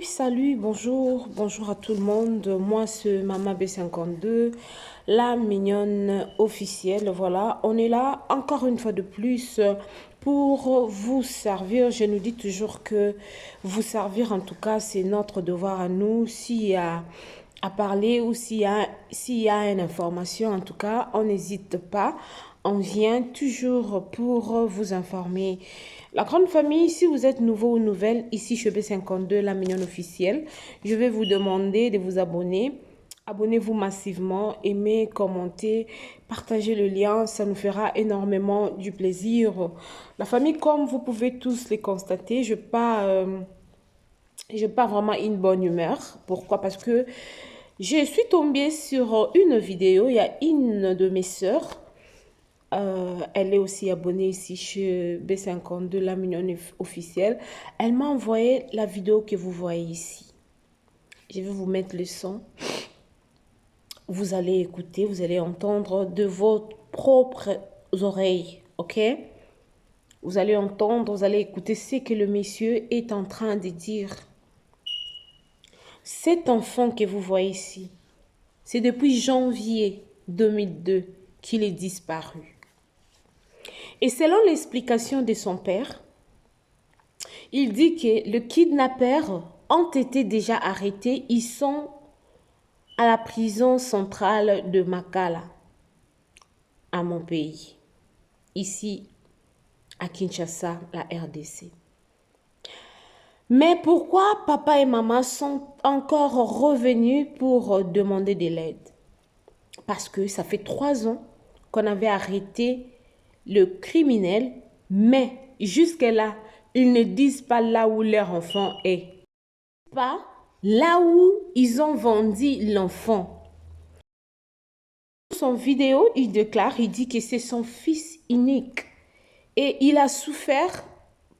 Salut, bonjour à tout le monde. Moi, c'est Mama B52, la mignonne officielle. Voilà, on est là encore une fois de plus pour vous servir. Je nous dis toujours que vous servir, en tout cas, c'est notre devoir à nous. S'il y a à parler ou s'il y a une information, en tout cas, on n'hésite pas. On vient toujours pour vous informer. La grande famille, si vous êtes nouveau ou nouvelle, ici chez B52, la mignonne officielle, je vais vous demander de vous abonner. Abonnez-vous massivement, aimez, commentez, partagez le lien, ça nous fera énormément du plaisir. La famille, comme vous pouvez tous les constater, je pas vraiment une bonne humeur. Pourquoi? Parce que je suis tombée sur une vidéo, il y a une de mes sœurs. Elle est aussi abonnée ici chez B52, la mignonne officielle. Elle m'a envoyé la vidéo que vous voyez ici. Je vais vous mettre le son. Vous allez écouter, vous allez entendre de vos propres oreilles, ok? Vous allez entendre, vous allez écouter ce que le monsieur est en train de dire. Cet enfant que vous voyez ici, c'est depuis janvier 2002 qu'il est disparu. Et selon l'explication de son père, il dit que le kidnappeur ont été déjà arrêtés. Ils sont à la prison centrale de Makala, à mon pays, ici à Kinshasa, la RDC. Mais pourquoi papa et maman sont encore revenus pour demander de l'aide? Parce que ça fait 3 ans qu'on avait arrêté le criminel, mais jusque-là, ils ne disent pas là où leur enfant est. Pas là où ils ont vendu l'enfant. Dans son vidéo, il déclare, il dit que c'est son fils unique. Et il a souffert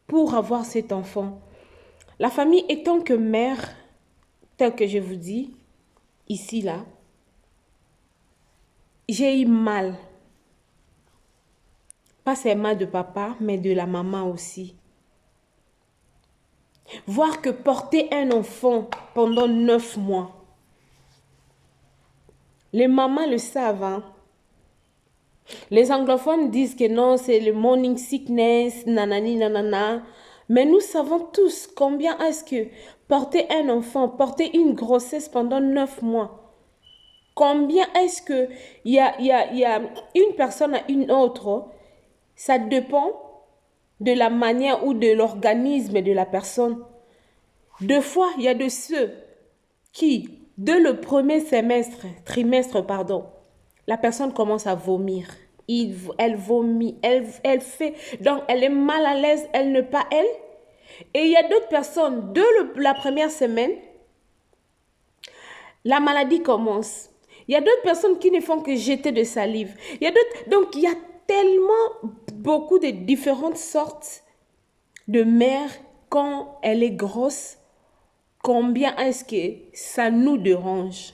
pour avoir cet enfant. La famille étant que mère, tel que je vous dis, ici, là, j'ai eu mal. Pas seulement de papa, mais de la maman aussi. Voir que porter un enfant pendant 9 mois, les mamans le savent. Hein? Les anglophones disent que non, c'est le morning sickness, nanani, nanana. Mais nous savons tous combien est-ce que porter un enfant, porter une grossesse pendant 9 mois, combien est-ce que il y a une personne à une autre, ça dépend de la manière ou de l'organisme de la personne. Deux fois, il y a de ceux qui, dès le premier trimestre, la personne commence à vomir. Elle vomit, elle fait, donc elle est mal à l'aise, elle ne pas elle. Et il y a d'autres personnes, dès la première semaine, la maladie commence. Il y a d'autres personnes qui ne font que jeter de salive. Donc il y a tellement beaucoup de différentes sortes de mères quand elle est grosse. Combien est-ce que ça nous dérange?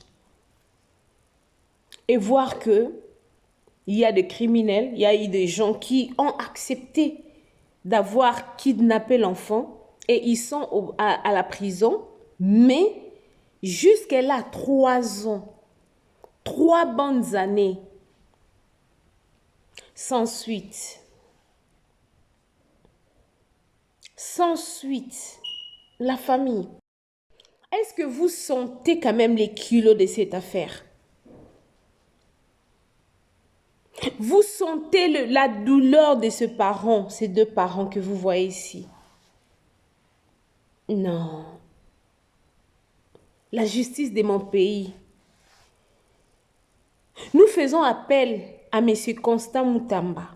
Et voir que il y a des criminels, il y a eu des gens qui ont accepté d'avoir kidnappé l'enfant et ils sont à la prison, mais jusqu'à là, 3 ans, 3 bonnes années, sans suite. Sans suite, la famille. Est-ce que vous sentez quand même les kilos de cette affaire? Vous sentez la douleur de ces deux parents que vous voyez ici? Non. La justice de mon pays. Nous faisons appel à M. Constant Moutamba.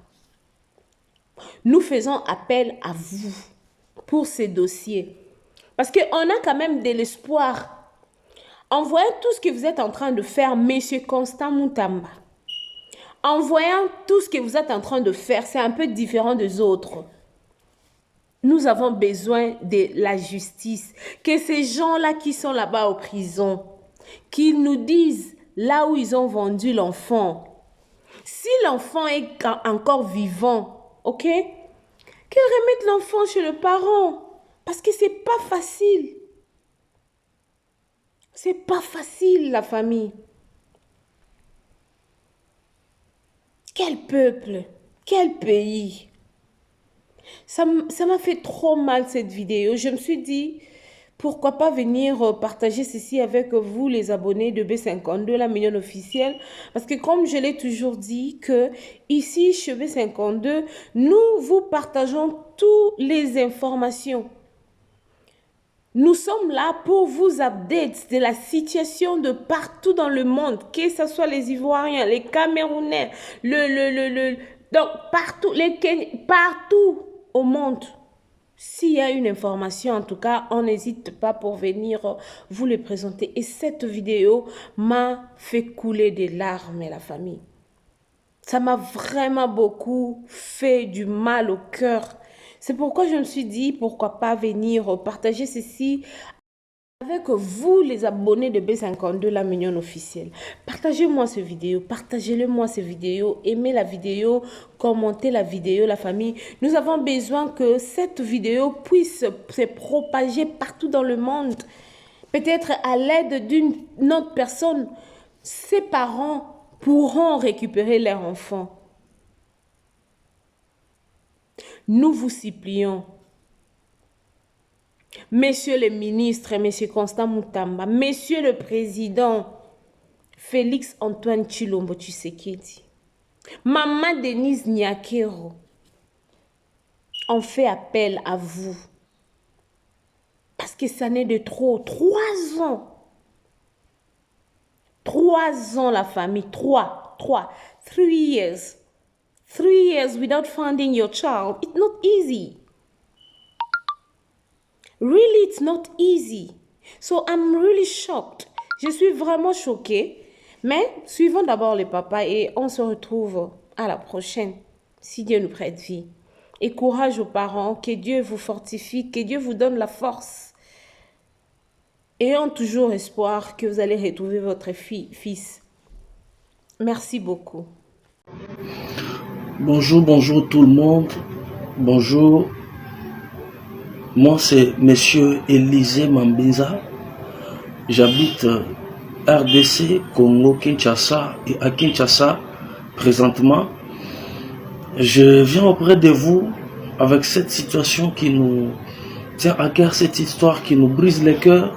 Nous faisons appel à vous pour ces dossiers. Parce qu'on a quand même de l'espoir. En voyant tout ce que vous êtes en train de faire, M. Constant Moutamba, en voyant tout ce que vous êtes en train de faire, c'est un peu différent des autres. Nous avons besoin de la justice. Que ces gens-là qui sont là-bas en prison, qu'ils nous disent là où ils ont vendu l'enfant. Si l'enfant est encore vivant, ok? Qu'ils remettent l'enfant chez le parent. Parce que c'est pas facile. C'est pas facile, la famille. Quel peuple, quel pays. Ça m'a fait trop mal cette vidéo. Je me suis dit, pourquoi pas venir partager ceci avec vous, les abonnés de B52, la mignonne officielle. Parce que comme je l'ai toujours dit, que ici, chez B52, nous vous partageons toutes les informations. Nous sommes là pour vous update de la situation de partout dans le monde, que ce soit les Ivoiriens, les Camerounais, donc partout, les Kenyans, partout au monde. S'il y a une information, en tout cas, on n'hésite pas pour venir vous les présenter. Et cette vidéo m'a fait couler des larmes, la famille. Ça m'a vraiment beaucoup fait du mal au cœur. C'est pourquoi je me suis dit, pourquoi pas venir partager ceci avec vous, les abonnés de B52, la mignonne officielle. Partagez-moi cette vidéo, partagez-le-moi cette vidéo, aimez la vidéo, commentez la vidéo, la famille. Nous avons besoin que cette vidéo puisse se propager partout dans le monde. Peut-être à l'aide d'une autre personne, ses parents pourront récupérer leur enfant. Nous vous supplions, Messieurs les ministres, Monsieur Constant Moutamba, Monsieur le Président, Félix Antoine Tshilombo Tshisekedi, Maman Denise Nyakero, on fait appel à vous. Parce que ça n'est de trop. 3 ans. 3 ans la famille. 3 years. 3 years without finding your child. It's not easy. Really, it's not easy. So I'm really shocked. Je suis vraiment choquée. Mais suivons d'abord les papas et on se retrouve à la prochaine. Si Dieu nous prête vie. Et courage aux parents. Que Dieu vous fortifie. Que Dieu vous donne la force. Ayons toujours espoir que vous allez retrouver votre fils. Merci beaucoup. Bonjour tout le monde. Bonjour. Moi, c'est Monsieur Élisée Mambeza. J'habite RDC, Congo, Kinshasa. Et à Kinshasa, présentement, je viens auprès de vous avec cette situation qui nous tient à cœur, cette histoire qui nous brise le cœur.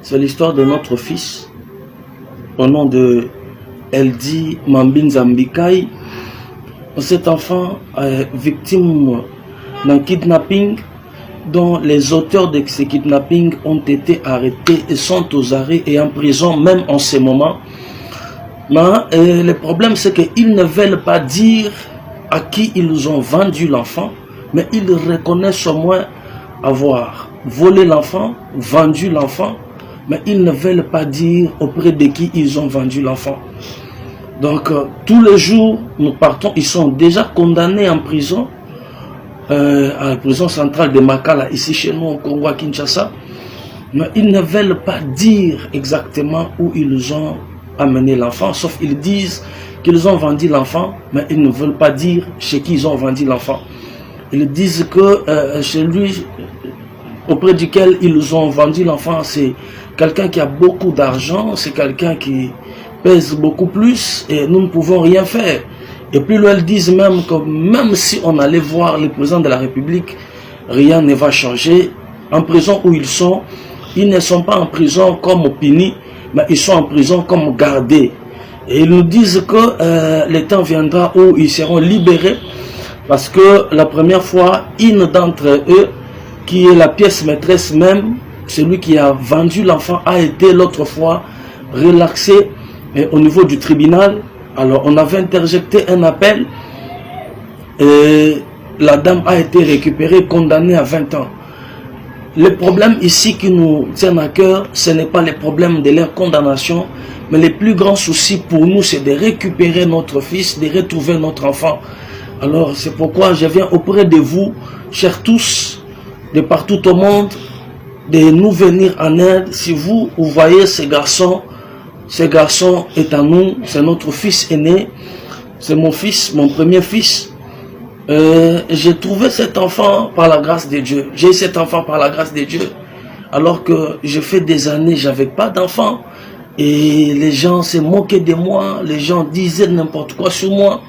C'est l'histoire de notre fils, au nom de Eldi Mambinzambikai. Cet enfant est victime d'un kidnapping dont les auteurs de ce kidnapping ont été arrêtés et sont aux arrêts et en prison même en ce moment. Mais le problème c'est qu'ils ne veulent pas dire à qui ils ont vendu l'enfant, mais ils reconnaissent au moins avoir volé l'enfant, vendu l'enfant, mais ils ne veulent pas dire auprès de qui ils ont vendu l'enfant. Donc tous les jours nous partons, ils sont déjà condamnés en prison, à la prison centrale de Makala, ici chez nous au Congo à Kinshasa, mais ils ne veulent pas dire exactement où ils ont amené l'enfant, sauf ils disent qu'ils ont vendu l'enfant, mais ils ne veulent pas dire chez qui ils ont vendu l'enfant. Ils disent que chez lui, auprès duquel ils ont vendu l'enfant, c'est quelqu'un qui a beaucoup d'argent, c'est quelqu'un qui pèse beaucoup plus et nous ne pouvons rien faire. Et puis elles disent même que même si on allait voir le président de la République, rien ne va changer. En prison où ils ne sont pas en prison comme punis, mais ils sont en prison comme gardés. Et ils nous disent que le temps viendra où ils seront libérés, parce que la première fois, une d'entre eux, qui est la pièce maîtresse même, celui qui a vendu l'enfant, a été l'autre fois relaxé au niveau du tribunal. Alors on avait interjecté un appel et la dame a été récupérée, condamnée à 20 ans. Le problème ici qui nous tient à cœur, ce n'est pas le problème de leur condamnation, mais le plus grand souci pour nous, c'est de récupérer notre fils, de retrouver notre enfant. Alors c'est pourquoi je viens auprès de vous, chers tous, de partout au monde, de nous venir en aide. Si vous voyez ces garçons, ce garçon est à nous, c'est notre fils aîné, c'est mon fils, mon premier fils. J'ai trouvé cet enfant par la grâce de Dieu. J'ai eu cet enfant par la grâce de Dieu. alors que j'ai fait des années, j'avais pas d'enfant. Et les gens se moquaient de moi, les gens disaient n'importe quoi sur moi.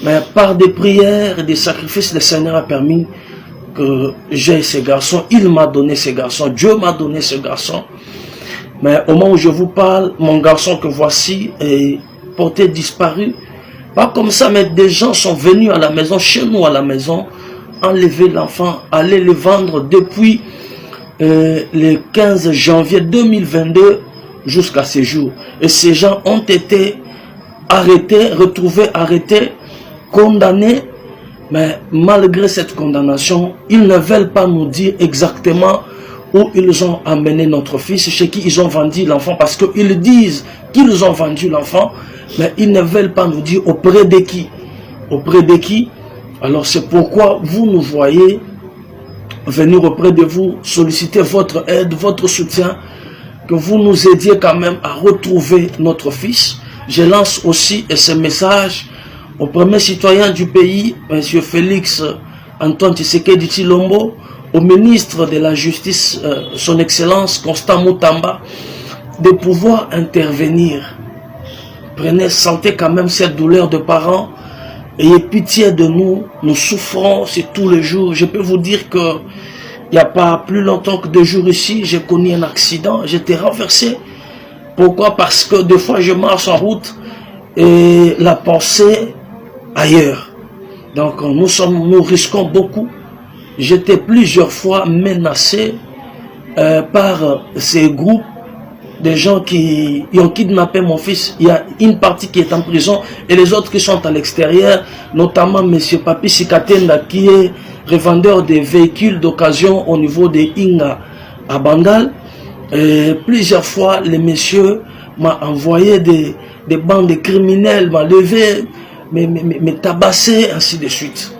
Mais par des prières et des sacrifices, le Seigneur a permis que j'ai ces garçons. Il m'a donné ces garçons, Dieu m'a donné ces garçons. Mais au moment où je vous parle, mon garçon que voici est porté disparu. Pas comme ça, mais des gens sont venus à la maison, chez nous à la maison, enlever l'enfant, aller le vendre depuis le 15 janvier 2022 jusqu'à ce jour. Et ces gens ont été arrêtés, retrouvés arrêtés, condamnés. Mais malgré cette condamnation, ils ne veulent pas nous dire exactement où ils ont amené notre fils, chez qui ils ont vendu l'enfant, parce qu'ils disent qu'ils ont vendu l'enfant, mais ils ne veulent pas nous dire auprès de qui. Auprès de qui? Alors c'est pourquoi vous nous voyez venir auprès de vous, solliciter votre aide, votre soutien, que vous nous aidiez quand même à retrouver notre fils. Je lance aussi ce message au premier citoyen du pays, M. Félix Antoine Tshisekedi Tshilombo, au ministre de la Justice, son Excellence Constant Moutamba, de pouvoir intervenir. Prenez, sentez quand même cette douleur de parents. Ayez pitié de nous. Nous souffrons, c'est tous les jours. Je peux vous dire que il n'y a pas plus longtemps que 2 jours ici, j'ai connu un accident. J'étais renversé. Pourquoi? Parce que des fois je marche en route et la pensée ailleurs. Donc nous risquons beaucoup. J'étais plusieurs fois menacé par ces groupes de gens qui ont kidnappé mon fils. Il y a une partie qui est en prison et les autres qui sont à l'extérieur, notamment M. Papi Sikatenda qui est revendeur de véhicules d'occasion au niveau de Inga à Bandal. Et plusieurs fois, les messieurs m'ont envoyé des bandes criminelles, m'a levé, me tabassé, ainsi de suite.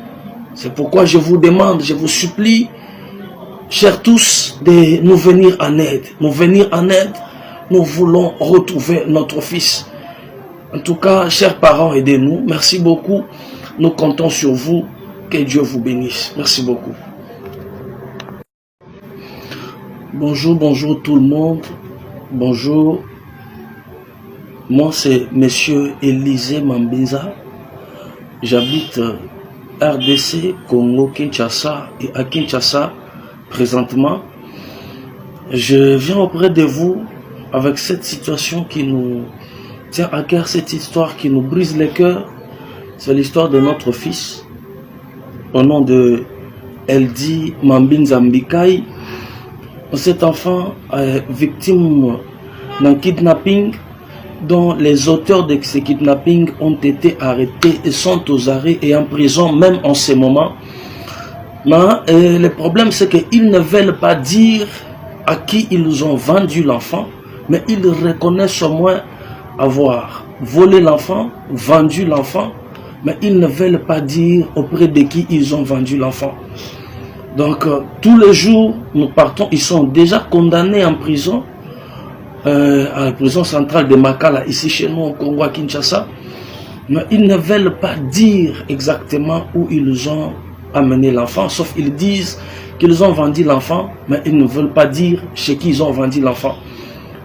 C'est pourquoi je vous demande, je vous supplie, chers tous, de nous venir en aide. Nous venir en aide, nous voulons retrouver notre fils. En tout cas, chers parents, aidez-nous. Merci beaucoup. Nous comptons sur vous. Que Dieu vous bénisse. Merci beaucoup. Bonjour, bonjour tout le monde. Bonjour. Moi, c'est Monsieur Élisée Mambinza. J'habite RDC, Congo, Kinshasa et à Kinshasa, présentement. Je viens auprès de vous avec cette situation qui nous tient à cœur, cette histoire qui nous brise le cœur. C'est l'histoire de notre fils, au nom de Eldi Mambinza Mbikai. Cet enfant est victime d'un kidnapping dont les auteurs de ce kidnapping ont été arrêtés et sont aux arrêts et en prison même en ce moment. Mais le problème c'est qu'ils ne veulent pas dire à qui ils ont vendu l'enfant, mais ils reconnaissent au moins avoir volé l'enfant, vendu l'enfant, mais ils ne veulent pas dire auprès de qui ils ont vendu l'enfant. Donc tous les jours nous partons, ils sont déjà condamnés en prison, à la prison centrale de Makala, ici chez nous au Congo à Kinshasa, mais ils ne veulent pas dire exactement où ils ont amené l'enfant, sauf ils disent qu'ils ont vendu l'enfant, mais ils ne veulent pas dire chez qui ils ont vendu l'enfant.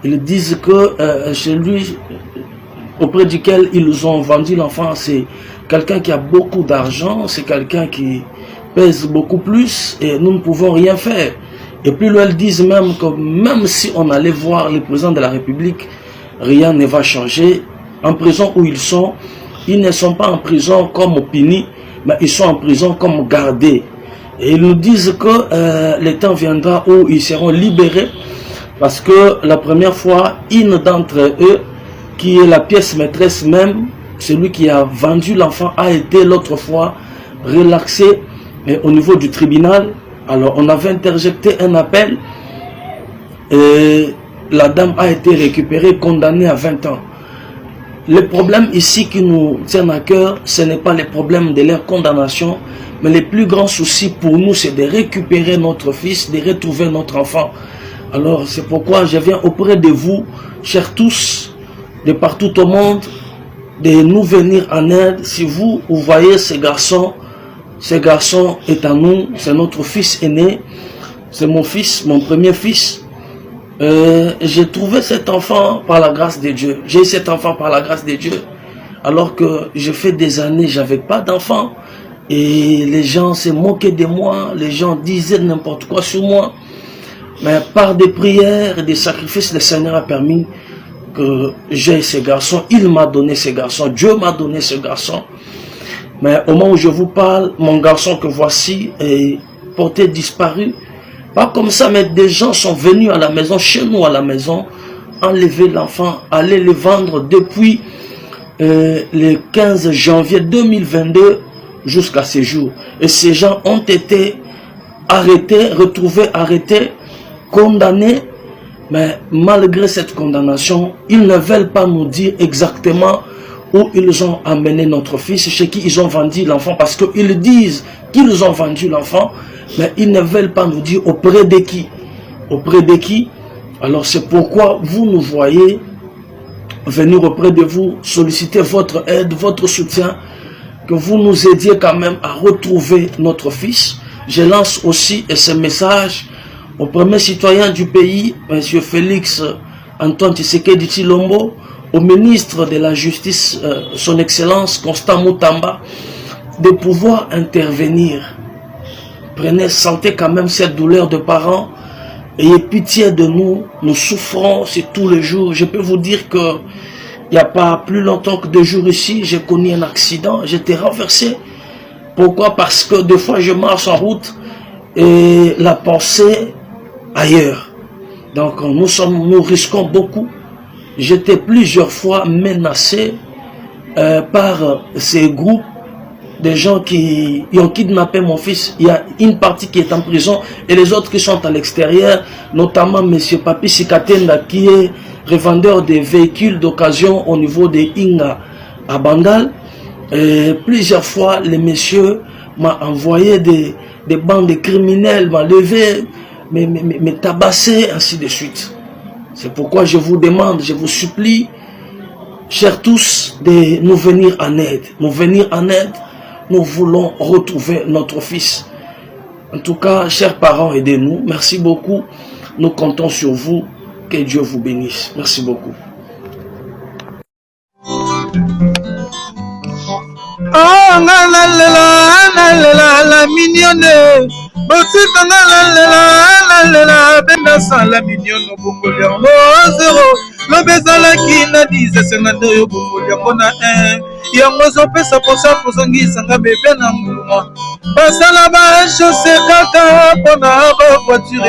Ils disent que chez lui, auprès duquel ils ont vendu l'enfant, c'est quelqu'un qui a beaucoup d'argent, c'est quelqu'un qui pèse beaucoup plus et nous ne pouvons rien faire. Et puis là, ils disent même que même si on allait voir le président de la République, rien ne va changer. En prison où ils ne sont pas en prison comme punis, mais ils sont en prison comme gardés. Et ils nous disent que le temps viendra où ils seront libérés, parce que la première fois, une d'entre eux, qui est la pièce maîtresse même, celui qui a vendu l'enfant, a été l'autre fois relaxé au niveau du tribunal. Alors on avait interjecté un appel et la dame a été récupérée, condamnée à 20 ans. Le problème ici qui nous tient à cœur, ce n'est pas le problème de leur condamnation, mais le plus grand souci pour nous, c'est de récupérer notre fils, de retrouver notre enfant. Alors c'est pourquoi je viens auprès de vous, chers tous, de partout au monde, de nous venir en aide. Si vous voyez ce garçon est à nous, c'est notre fils aîné. C'est mon fils, mon premier fils. J'ai trouvé cet enfant par la grâce de Dieu. J'ai eu cet enfant par la grâce de Dieu. Alors que j'ai fait des années, j'avais pas d'enfant. Et les gens se moquaient de moi. Les gens disaient n'importe quoi sur moi. Mais par des prières et des sacrifices, le Seigneur a permis que j'ai ces garçons. Il m'a donné ces garçons. Dieu m'a donné ce garçon. Mais au moment où je vous parle, mon garçon que voici est porté disparu. Pas comme ça, mais des gens sont venus à la maison, chez nous à la maison, enlever l'enfant, aller le vendre depuis le 15 janvier 2022 jusqu'à ce jour. Et ces gens ont été arrêtés, retrouvés arrêtés, condamnés. Mais malgré cette condamnation, ils ne veulent pas nous dire exactement où ils ont amené notre fils, chez qui ils ont vendu l'enfant, parce qu'ils disent qu'ils ont vendu l'enfant, mais ils ne veulent pas nous dire auprès de qui. Auprès de qui? Alors c'est pourquoi vous nous voyez venir auprès de vous, solliciter votre aide, votre soutien, que vous nous aidiez quand même à retrouver notre fils. Je lance aussi ce message au premier citoyen du pays, M. Félix Antoine Tshisekedi Tshilombo, au ministre de la Justice, son Excellence Constant Moutamba, de pouvoir intervenir. Prenez, sentez quand même cette douleur de parents. Ayez pitié de nous. Nous souffrons, c'est tous les jours. Je peux vous dire que il n'y a pas plus longtemps que 2 jours ici, j'ai connu un accident. J'étais renversé. Pourquoi? Parce que des fois je marche en route et la pensée ailleurs. Donc nous risquons beaucoup. J'étais plusieurs fois menacé par ces groupes de gens qui ont kidnappé mon fils. Il y a une partie qui est en prison et les autres qui sont à l'extérieur, notamment M. Papi Sikatenda qui est revendeur de véhicules d'occasion au niveau de Inga à Bangal. Et plusieurs fois, les messieurs m'ont envoyé des bandes de criminels, m'ont levé, me tabassé, ainsi de suite. C'est pourquoi je vous demande, je vous supplie, chers tous, de nous venir en aide. Nous venir en aide, nous voulons retrouver notre fils. En tout cas, chers parents, aidez-nous. Merci beaucoup. Nous comptons sur vous. Que Dieu vous bénisse. Merci beaucoup. Oh, la mignonne. La mignonne zéro. Le bezala qui n'a dit c'est na deux pour na un. Yango zopesa posa posangisa nga bébé na mbuma. Basala ba chose kaka pona ba voiture.